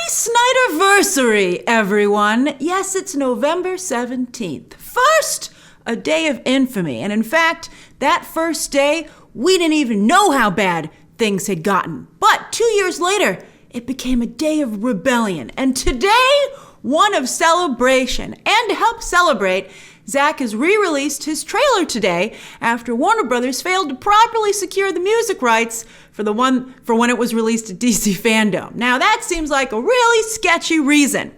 Snyderversary, everyone. Yes, it's November 17th. First, a day of infamy. And in fact, that first day, we didn't even know how bad things had gotten. But 2 years later, it became a day of rebellion. And today, one of celebration. And to help celebrate, Zack has re-released his trailer today after Warner Brothers failed to properly secure the music rights for when it was released at DC Fandom. Now that seems like a really sketchy reason.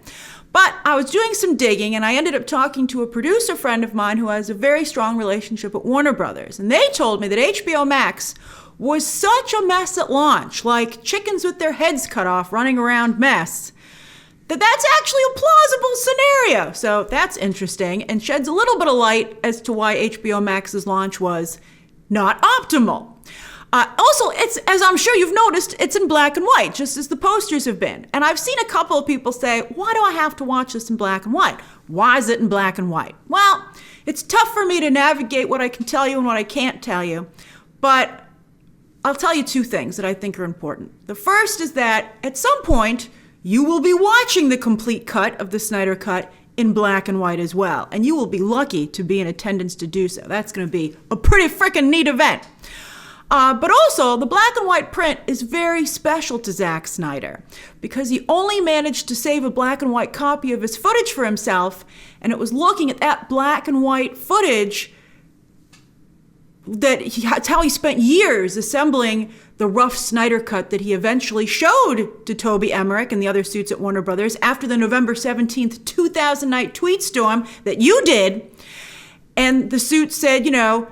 But I was doing some digging and I ended up talking to a producer friend of mine who has a very strong relationship at Warner Brothers. And they told me that HBO Max was such a mess at launch, like chickens with their heads cut off running around mess, that's actually a plausible scenario. So that's interesting and sheds a little bit of light as to why HBO Max's launch was not optimal. Also, it's, as I'm sure you've noticed, it's in black and white, just as the posters have been. And I've seen a couple of people say, why do I have to watch this in black and white? Why is it in black and white? Well, it's tough for me to navigate what I can tell you and what I can't tell you, but I'll tell you two things that I think are important. The first is that at some point, you will be watching the complete cut of the Snyder Cut in black and white as well. And you will be lucky to be in attendance to do so. That's going to be a pretty freaking neat event. But also, the black and white print is very special to Zack Snyder because he only managed to save a black and white copy of his footage for himself. And it was looking at that black and white footage that's how he spent years assembling the rough Snyder Cut that he eventually showed to Toby Emmerich and the other suits at Warner Brothers after the November 17th, 2009 tweet storm that you did. And the suit said,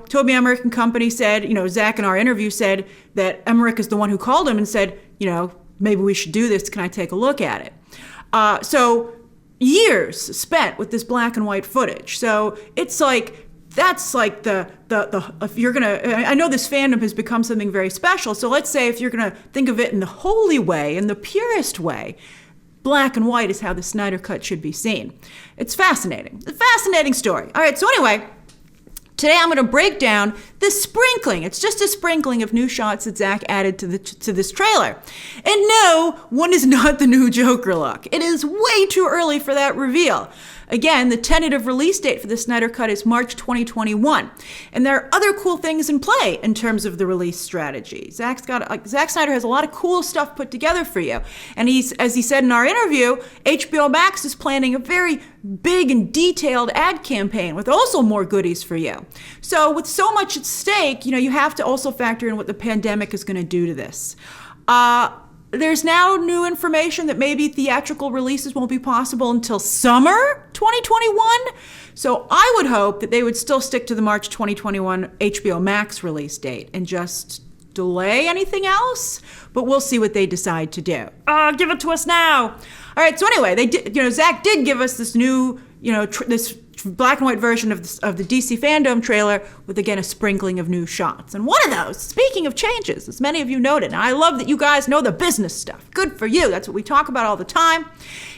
Toby Emmerich and company said, Zack in our interview said that Emmerich is the one who called him and said, maybe we should do this. Can I take a look at it? So years spent with this black and white footage. So it's like, that's like if you're gonna, I know this fandom has become something very special. So let's say if you're gonna think of it in the holy way, in the purest way, black and white is how the Snyder Cut should be seen. It's fascinating. It's a fascinating story. All right, so anyway, today I'm going to break down the sprinkling. It's just a sprinkling of new shots that Zack added to this trailer. And no, one is not the new Joker look. It is way too early for that reveal. Again, the tentative release date for the Snyder Cut is March 2021. And there are other cool things in play in terms of the release strategy. Zack Snyder has a lot of cool stuff put together for you. And as he said in our interview, HBO Max is planning a very big and detailed ad campaign with also more goodies for you. So with so much at stake, you have to also factor in what the pandemic is going to do to this. There's now new information that maybe theatrical releases won't be possible until summer 2021. So I would hope that they would still stick to the March 2021 HBO Max release date and just delay anything else. But we'll see what they decide to do. Give it to us now. All right. So anyway, Zack did give us this new, this black and white version of the DC Fandom trailer with, again, a sprinkling of new shots. And one of those, speaking of changes, as many of you noted, and I love that you guys know the business stuff. Good for you. That's what we talk about all the time.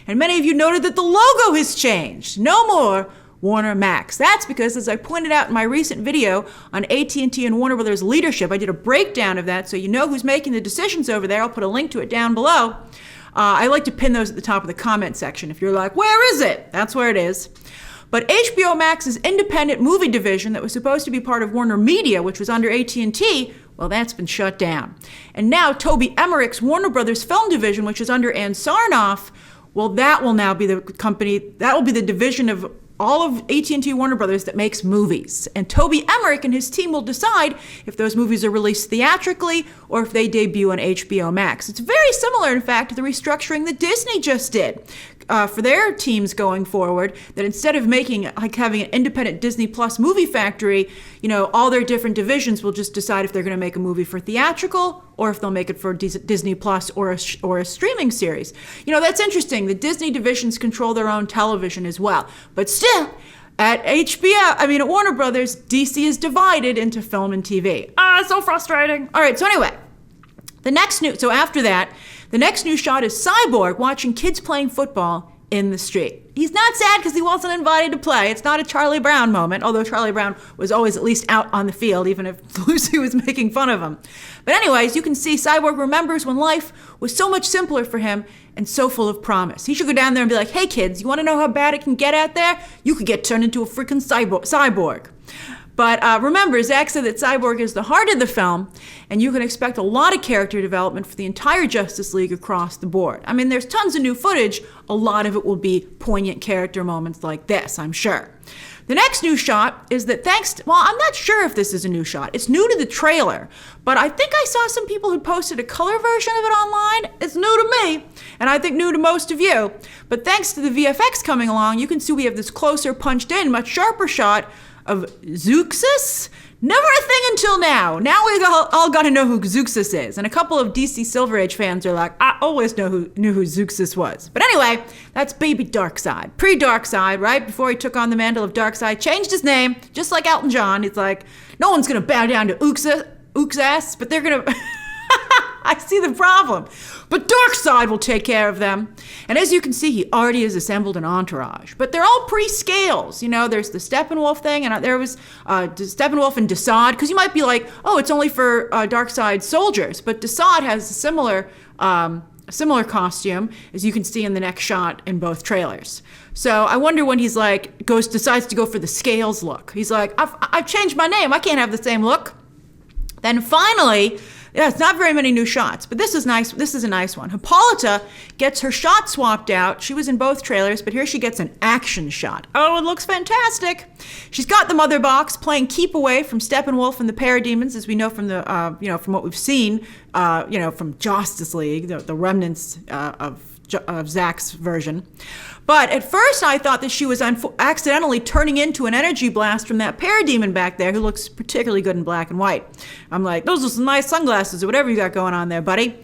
And many of you noted that the logo has changed. No more Warner Max. That's because, as I pointed out in my recent video on AT&T and Warner Brothers leadership, I did a breakdown of that so you know who's making the decisions over there. I'll put a link to it down below. I like to pin those at the top of the comment section. If you're like, where is it? That's where it is. But HBO Max's independent movie division that was supposed to be part of Warner Media, which was under AT&T, well, that's been shut down. And now Toby Emmerich's Warner Brothers film division, which is under Ann Sarnoff, well, that will now be the company, that will be the division of all of AT&T Warner Brothers that makes movies. And Toby Emmerich and his team will decide if those movies are released theatrically or if they debut on HBO Max. It's very similar, in fact, to the restructuring that Disney just did for their teams going forward, that instead of having an independent Disney Plus movie factory, all their different divisions will just decide if they're going to make a movie for theatrical or if they'll make it for Disney Plus or a streaming series. That's interesting. The Disney divisions control their own television as well. But still, at at Warner Brothers, DC is divided into film and TV. So frustrating. All right, so anyway, after that, the next new shot is Cyborg watching kids playing football in the street. He's not sad because he wasn't invited to play. It's not a Charlie Brown moment, although Charlie Brown was always at least out on the field, even if Lucy was making fun of him. But anyways, you can see Cyborg remembers when life was so much simpler for him and so full of promise. He should go down there and be like, hey kids, you want to know how bad it can get out there? You could get turned into a freaking cyborg. But remember, Zack said that Cyborg is the heart of the film, and you can expect a lot of character development for the entire Justice League across the board. I mean, there's tons of new footage. A lot of it will be poignant character moments like this, I'm sure. The next new shot is that I'm not sure if this is a new shot. It's new to the trailer, but I think I saw some people who posted a color version of it online. It's new to me, and I think new to most of you. But thanks to the VFX coming along, you can see we have this closer, punched in, much sharper shot of Zeuxis? Never a thing until now. Now we all got to know who Zeuxis is. And a couple of DC Silver Age fans are like, I always knew who Zeuxis was. But anyway, that's baby Darkseid. Pre-Darkseid, right? Before he took on the mantle of Darkseid, changed his name, just like Elton John. He's like, no one's going to bow down to Zeuxis, but they're going to... I see the problem. But Darkseid will take care of them. And as you can see, he already has assembled an entourage. But they're all pre-scales. You know, there's the Steppenwolf thing, and there was Steppenwolf and Desaad, because you might be like, oh, it's only for Darkseid soldiers. But Desaad has a similar costume, as you can see in the next shot in both trailers. So I wonder when he's like, decides to go for the scales look. He's like, I've changed my name. I can't have the same look. Then finally... Yeah, it's not very many new shots, but this is nice. This is a nice one. Hippolyta gets her shot swapped out. She was in both trailers, but here she gets an action shot. Oh, it looks fantastic. She's got the mother box playing keep away from Steppenwolf and the Parademons, as we know from the, from what we've seen, from Justice League, the remnants of Zack's version. But at first I thought that she was accidentally turning into an energy blast from that parademon back there who looks particularly good in black and white. I'm like, those are some nice sunglasses or whatever you got going on there, buddy.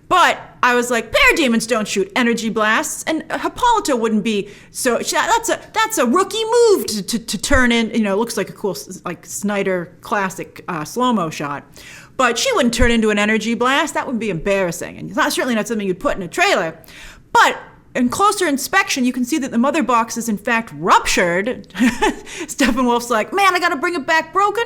But I was like, parademons don't shoot energy blasts, and Hippolyta wouldn't be so. That's a rookie move to turn in. You know, it looks like a cool like Snyder classic slow-mo shot. But she wouldn't turn into an energy blast. That would be embarrassing, and it's certainly not something you'd put in a trailer. But in closer inspection, you can see that the mother box is in fact ruptured. Steppenwolf's like, man, I gotta bring it back broken.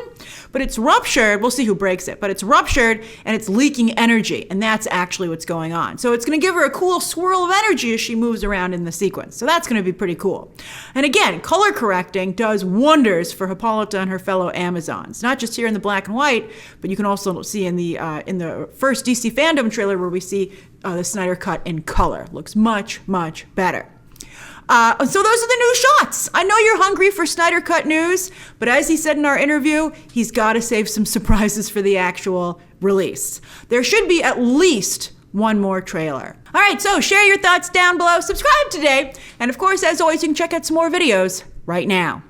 But it's ruptured. We'll see who breaks it. But it's ruptured and it's leaking energy. And that's actually what's going on. So it's gonna give her a cool swirl of energy as she moves around in the sequence. So that's gonna be pretty cool. And again, color correcting does wonders for Hippolyta and her fellow Amazons. Not just here in the black and white, but you can also see in the first DC Fandom trailer where we see the Snyder Cut in color. Looks much, much better. So those are the new shots. I know you're hungry for Snyder Cut news, but as he said in our interview, he's got to save some surprises for the actual release. There should be at least one more trailer. All right, so share your thoughts down below, subscribe today, and of course, as always, you can check out some more videos right now.